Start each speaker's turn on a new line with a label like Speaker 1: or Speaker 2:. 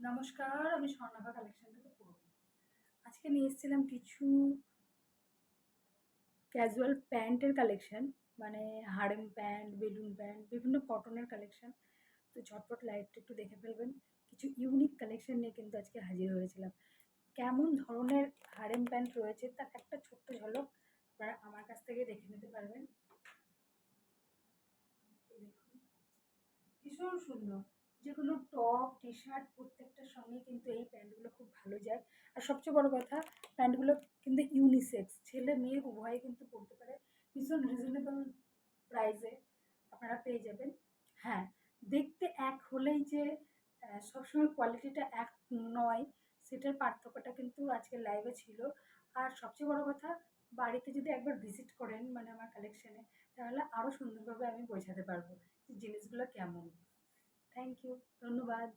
Speaker 1: নমস্কার, আমি স্বর্ণাভা কালেকশন থেকে পূর্বী। আজকে নিয়ে এসেছিলাম কিছু ক্যাজুয়াল প্যান্টের কালেকশন, মানে হারেম প্যান্ট, বেলুন প্যান্ট, বিভিন্ন কটনের কালেকশন। তো ঝটপট লাইভটা একটু দেখে ফেলবেন। কিছু ইউনিক কালেকশন নিয়ে কিন্তু আজকে হাজির হয়েছিলাম। কেমন ধরনের হারেম প্যান্ট রয়েছে তার একটা ছোট্ট ঝলক আপনারা আমার কাছ থেকে দেখে নিতে পারবেন। এই দেখুন, ভীষণ সুন্দর। যেকোনো টপ, টি-শার্ট প্রত্যেকটার সঙ্গে কিন্তু এই প্যান্টগুলো খুব ভালো যায়। আর সবচেয়ে বড় কথা, প্যান্টগুলো কিন্তু ইউনিসেক্স, ছেলে মেয়ে উভয়ে কিন্তু পরতে পারে। ভীষণ রিজনেবল প্রাইসে আপনারা পেয়ে যাবেন। হ্যাঁ, দেখতে এক হলেই যে সবসময় কোয়ালিটিটা এক নয়, সেটার পার্থক্যটা কিন্তু আজকের লাইভে ছিল। আর সবচেয়ে বড় কথা, বাড়িতে যদি একবার ভিজিট করেন মানে আমার কালেকশনে, তাহলে আরও সুন্দরভাবে আমি বোঝাতে পারবো যে জিনিসগুলো কেমন। থ্যাংক ইউ, ধন্যবাদ।